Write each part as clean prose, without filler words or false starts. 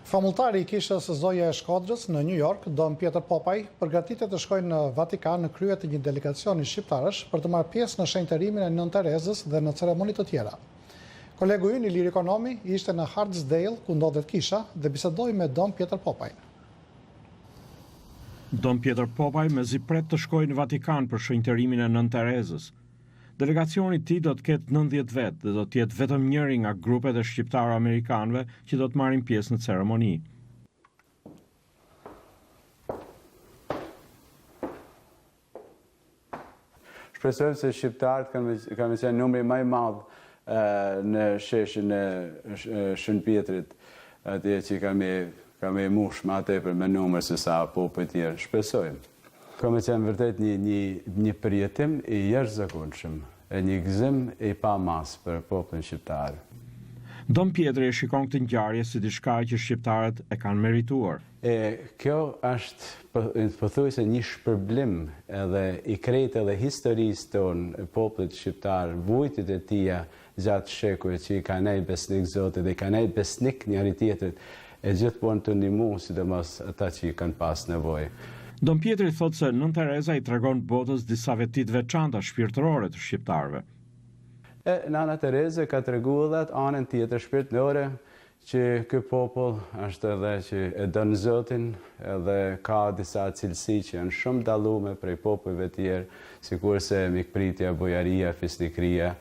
Famultari I kishës Zoja e Shkodrës në New York, Dom Pjetër Popaj, përgatitet të shkojnë në Vatikan në krye të një delegacioni shqiptarësh për të marrë pjesë në shenjtërimin e Nën Terezës dhe në ceremoni të tjera. Kolegu ynë Ilir Ekonomi ishte në Hartsdale, ku ndodhet kisha, dhe bisedoi me Dom Pjetër Popaj. Dom Pjetër Popaj mezi pret të shkojë në Vatikan për shenjtërimin e Nën Terezës. Delegacioni I tij do të ketë 90 vetë dhe do të jetë vetëm njëri nga grupet e shqiptarë amerikanëve që do të marrin pjesë në ceremoni. Shpresojmë se shqiptarët kanë qenë numri më I madh në sheshin e Shën Pjetrit, atje që kanë mush më tepër me numër se sa popujt tjerë. Shpresojmë. Ka me qenë vërtet një përjetim I jashtëzakonshëm, e një gëzim I pamas për popullin shqiptar. Dom Pjetri e shikon këtë ngjarje si diçka që shqiptarët e kanë merituar. Kjo është pothuajse një shpërblim edhe I krejtë edhe historisë tonë, popullit shqiptar, vujtit e tija gjatë shekujve që I kanë nejtë besnik Zotit dhe I kanë nejtë besnik njëri tjetrit, e gjithmonë të ndihmu, sidomos ata që I kanë pas nevojë. Dom Pjetri thotë se Nën Tereza I tregon botës disa veti të veçanta shpirtërore të shqiptarëve. Nana Tereza ka treguar edhe atë anën tjetër shpirtërore që ky popull është edhe që e don Zotin, edhe ka disa cilësi që janë shumë dallume prej popujve të tjerë, sikurse mikpritja, bujaria, fisnikëria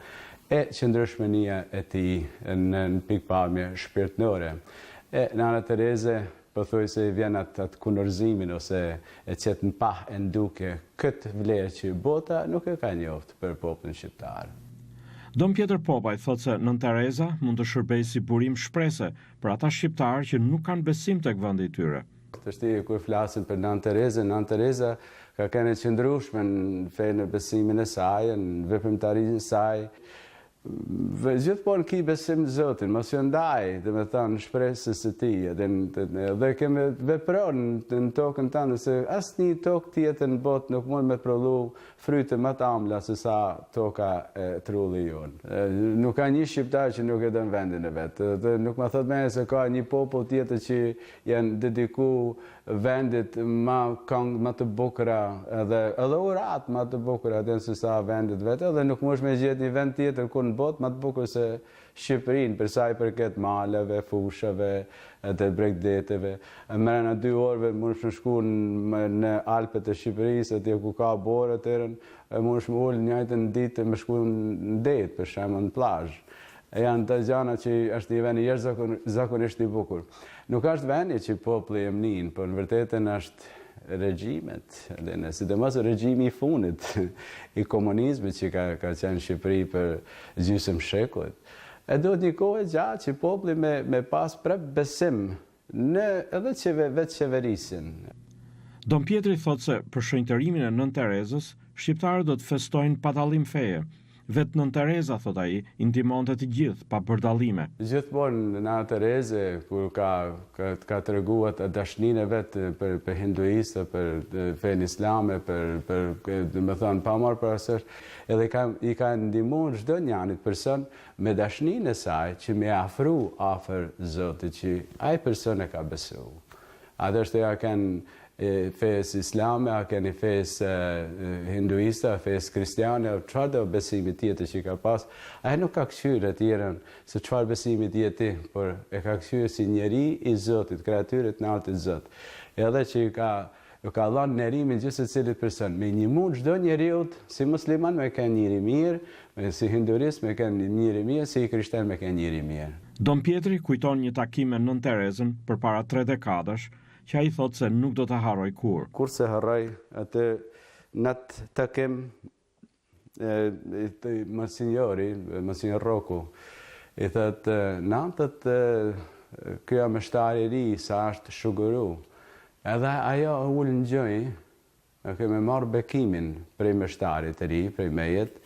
e qëndrueshmëria e tij në pikpamje shpirtërore. Nana Tereza pothuajse vjen atë kundërzimin ose e qet në pah e nduke këtë vlerë që bota nuk e ka njoftë për popullin shqiptar. Dom Pjetër Popaj thotë se Nën Tereza mund të shërbejë si burim shprese për ata shqiptarë që nuk kanë besim tek vendi I tyre. Tashti kur flasin për Nën Tereza ka qenë qëndrueshme në fenë, në besimin e saj, në veprimtarinë e saj. Gjithmonë ki besim në Zotin, mos ju ndaj, dhe me thënë shpresës së tij, dhe kemi vepron në tokën tonë, se asnjë tokë tjetër në botë nuk mund me prodhu fryte më të ëmbla se sa toka e trulli jonë. Nuk ka një shqiptar që nuk e don vendin e vet. Dhe nuk më thot më se ka një popull tjetër që janë dedikuar vendit më të bukura edhe urat më të bukura se sa vendit vetë, dhe nuk mund me gjetë një vend tjetër ku në botë më të bukur se Shqipërinë, për sa I përket maleve, fushave, të bregdeteve. Mrena 2 orëve mund të shku në Alpet e Shqipërisë, atje ku ka borë tërën, mund të ul njëjtën ditë me shku në det, për shembull në plazh. Janë të gjana që është një vend jashtëzakonisht I bukur. Nuk është vendi që populli e mnin, por në vërtetën është regjimet, sidomos regjimi I fundit I komunizmit që ka qenë Shqipëri për gjysmë shekullit. E duhet një kohë gjatë që populli me pas prap besim në edhe vetë qeverisin. Dom Pjetri thotë se për shenjtërimin e Nën Terezës, shqiptarët do të festojnë pa dallim feje. Vetë Nën Tereza, thot ai, I ndihmonte të gjithë pa bardallime. Gjithmonë Nana Tereza kur ka treguar dashninë e vet për hinduistë, për fenë islame, domethënë pa marrë parasysh, edhe I ka ndihmuar çdo njëri person me dashninë e saj që më afru afër Zotit që ai person e ka besuar. Atë është ja kanë fes islame, a keni fes hinduiste, a fes kristiane, çfarë do besimi tjetër që ka pas, ai nuk ka kthyer atjerën se çfarë besimi tjetër, por e ka kthyer si njeri I Zotit, kreatyre të lartë të Zot. Edhe që ka dhënë nerimin gjithë secilit person, me një mund çdo njeriu, si musliman me ka njëri mirë, si hinduist me ka njëri mirë, si krishterë me ka njëri mirë. Dom Pjetri kujton një takim me Nën Terezën përpara 3 dekadash, që ai thotë se nuk do ta harroj kur. Kur se harroj atë nat takim Monsignor Roku I thotë natët kjo meshtari I ri sa është shuguru. Edhe ajo ul në gjoj, kemi marrë bekimin prej meshtarit të ri, prej mejet.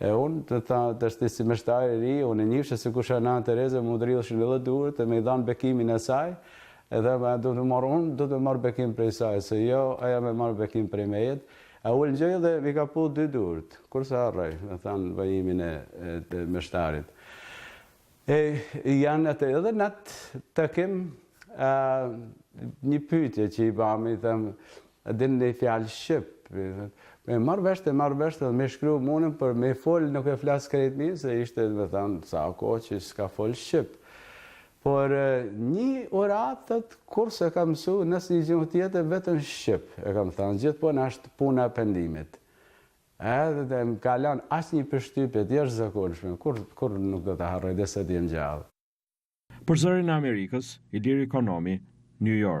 Unë të shti si meshtari I ri, unë njifshë se kusha Nana Tereza më drilëshin edhe durët e me I dhanë bekimin e saj, edhe do të marrë bekim prej saj, se jo, aja me marrë bekim prej mejet. A ullë gjëj dhe mi ka pu 2 durët, kurse harroj, me thanë vajimin e meshtarit. Janë atë edhe në atë takim një pyetje që i bam, i them, a din një fjalë shqip. Me marrë vesh dhe me shkru munën, për me fol nuk e flasë krejt mirë, se ishte me thanë sa ko që s'ka fol shqip. Por një oratët, kur se kam mësu, nësë një gjuhë tjetër, vetëm shqip, e kam thanë, gjithmonë është puna e pendimit. Edhe dhe më kalan asë një përshtypje të jashtëzakonshme, kur nuk do të harroj dhe se t'jem gjallë. Për zërin e Amerikës, Ilir Ekonomi, New York.